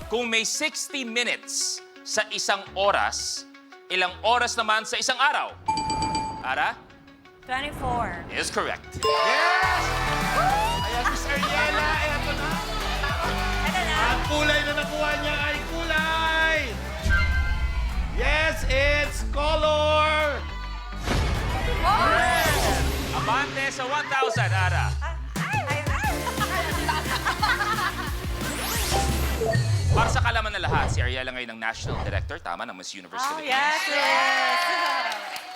Kung may 60 minutes sa isang oras, ilang oras naman sa isang araw? Ara? 24. Is correct. Yes! Ayan, Miss Ariela, eto na. Ito na. Ang kulay na nakuha niya ay kulay. Yes, it's color. Abante sa 1,000, Ara. Para sa kalaman na lahat, si Ariela ngayon ang National Director, tama, ng Miss Universe Oh, Philippines. yes.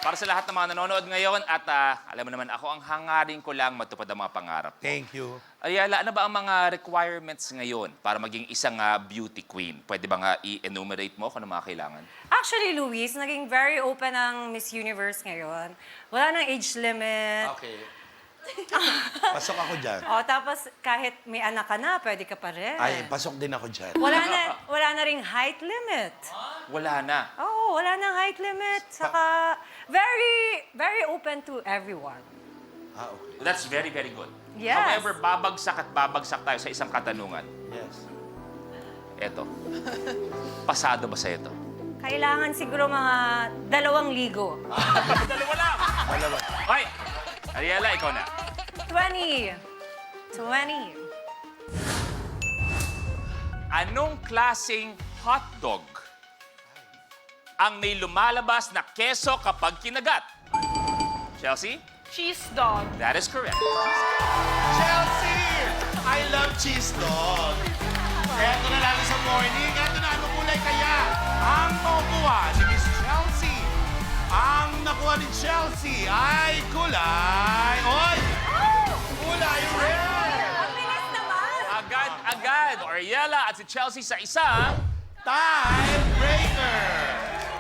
Para sa lahat ng mga nanonood ngayon at alam mo naman ako, ang hangarin ko lang matupad ang mga pangarap ko. Thank you. Ariela, ano ba ang mga requirements ngayon para maging isang beauty queen? Pwede ba nga i-enumerate mo kung ano mga kailangan? Actually, Luis, naging very open ang Miss Universe ngayon. Wala nang age limit. Okay. Pasok ako dyan. O, tapos kahit may anak ka na, pwede ka pa rin. Ay, pasok din ako dyan. Wala na ring height limit. Wala na. Oo, wala nang height limit. Saka, very, very open to everyone. Ah, okay. That's very, very good. Yes. However, babagsak at babagsak tayo sa isang katanungan. Yes. Eto. Pasado ba sa ito? Kailangan siguro mga 2 ligo. Dalawa lang! Dalawa. Okay. Ariela, ikaw na. 20. 20. Anong klaseng hotdog ang may lumalabas na keso kapag kinagat? Chelsea? Cheese dog. That is correct. Chelsea! I love cheese dog. Eto na lalo sa morning. Eto na, ano kulay kaya? Ang makukuha ni Miss Chelsea. Ang nakuha ni Chelsea ay kulay. Oy! Kulay red! Ang bilis naman! Agad-agad. Ariela at si Chelsea sa isang... Tiebreaker!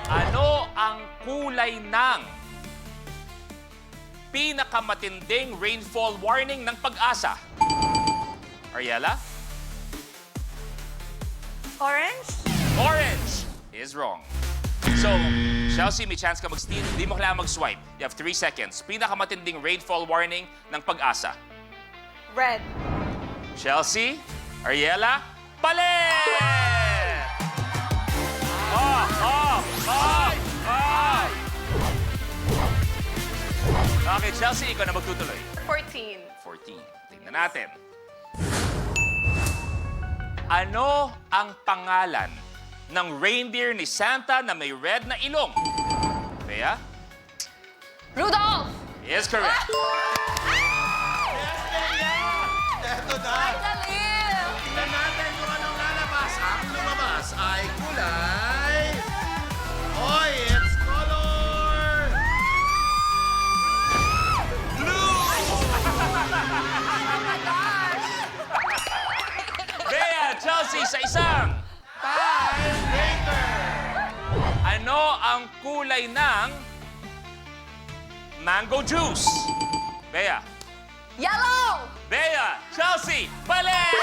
Ano ang kulay ng pinakamatinding rainfall warning ng pag-asa? Ariela? Orange? Orange is wrong. So, Chelsea, may chance ka mag-steal. Hindi mo kailangan mag-swipe. You have 3 seconds. Pinakamatinding rainfall warning ng pag-asa. Red. Chelsea, Ariela, palit! Okay, Chelsea, ikaw na magtutuloy. 14. 14. Tingnan natin. Ano ang pangalan ng reindeer ni Santa na may red na ilong? Bea? Rudolph! Is correct. Eto na. Dalim! Tingnan natin kung anong lalabas. Ang lumabas ay kulay. Oy, it's color. Blue! Bea, Chelsea, sa isang. Tiebreaker! Ano ang kulay ng mango juice? Bea. Yellow! Bea, Chelsea, palit!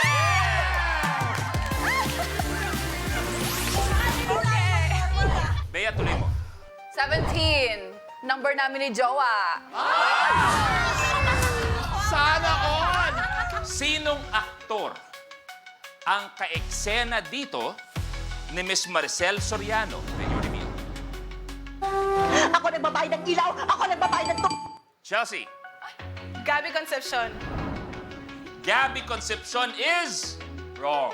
Bea, tuloy mo. 17. Number namin ni Jowa. Sana all! Sinong aktor ang kaeksena dito ni Miss Maricel Soriano? Then you reveal. Ako nagbabayad ng ilaw! Ako nagbabayad ng Chelsea, Gabby Concepcion. Gabby Concepcion is wrong.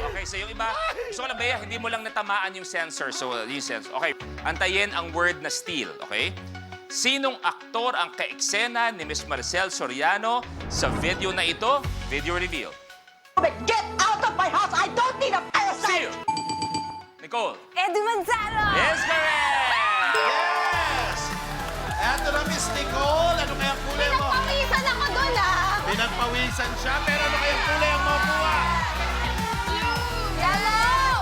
Okay, so yung iba, gusto ko lang, Bea, hindi mo lang natamaan yung sensor. So, yung sensor. Okay, antayin ang word na steal, okay? Sinong aktor ang kaeksena ni Miss Maricel Soriano sa video na ito? Video reveal. Get out of my house! I don't need a parasite! Seal. Nicole. Eddie Manzano! Is correct! Yes! Eto na, Miss Nicole. Ano kayang kulay mo? Pawisan ako dun, ah! Pinagpawisan siya, pero ano kayang kulay ang makuha? Yellow!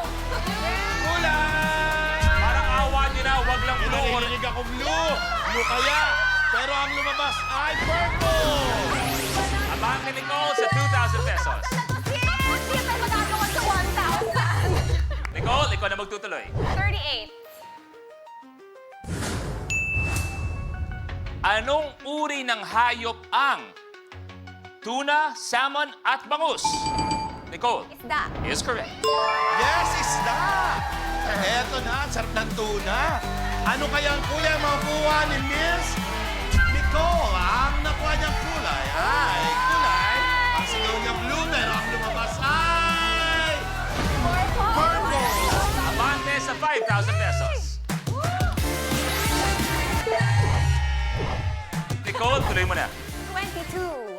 Kulay! Parang awa din na, wag lang May blue. naririnig ako blue. Blue kaya. Pero ang lumabas ay purple. Abang ni Nicole sa 2,000 pesos. Hindi tayo magagawa sa 1,000. Nicole, ikaw na magtutuloy. 38. Anong uri ng hayop ang tuna, salmon at bangus? Nicole Isda. is correct. Yes, isda! Eto na, ang sarap ng tuna. Ano kaya ang kulay ang makukuha ni Miss Nicole? Ang nakuha niyang kulay ay kulay. Ang sigaw niya blue, pero ang lumabas ay purple. Abante sa 5,000 pesos. Nicole, tuloy mo na. 22.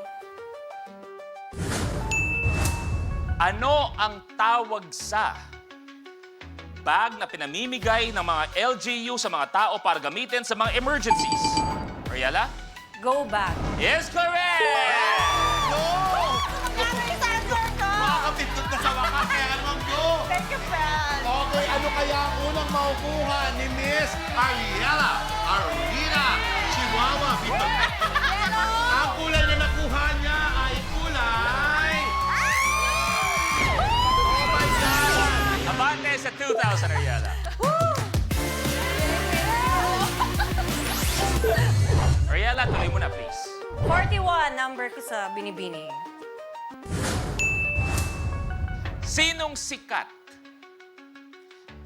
Ano ang tawag sa bag na pinamimigay ng mga LGU sa mga tao para gamitin sa mga emergencies? Ariela? Go back. Is correct! Go! Makakapindot na sa wakas, kaya naman go! Thank you, friend. Okay, ano kaya ang unang makukuha ni Miss Ariela Arena Chihuahua Vito? Ang kulay na nakuha niya ay kulay... Oh my God! Abante sa 2,000, Ariela. Ariela, tuloy mo na, please. 41, number ko sa binibini. Sinong sikat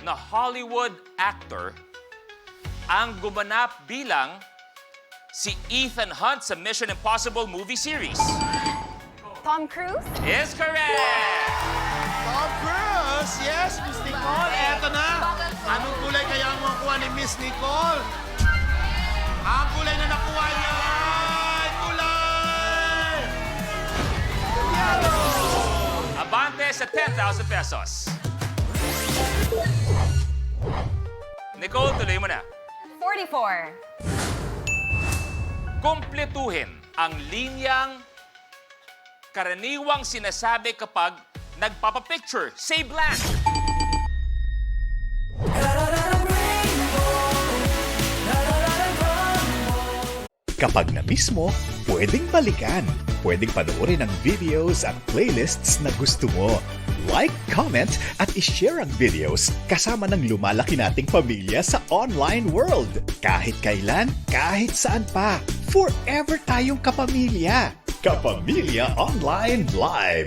na Hollywood actor ang gumanap bilang si Ethan Hunt sa Mission Impossible movie series? Tom Cruise. Is correct! Tom Cruise! Yes, Miss Nicole! Eto na! Anong kulay kaya ang makukuha ni Miss Nicole? Ang kulay na nakuha niya ay kulay... Yellow! Abante sa 10,000 pesos. Nicole, tuloy mo na. 44. Kumpletuhin ang linyang karaniwang sinasabi kapag nagpapapicture. Say blank! Kapag na-miss mo, pwedeng balikan. Pwedeng panoorin ang videos at playlists na gusto mo. Like, comment, at ishare ang videos kasama ng lumalaki nating pamilya sa online world. Kahit kailan, kahit saan pa. Forever tayong kapamilya. Kapamilya Online Live.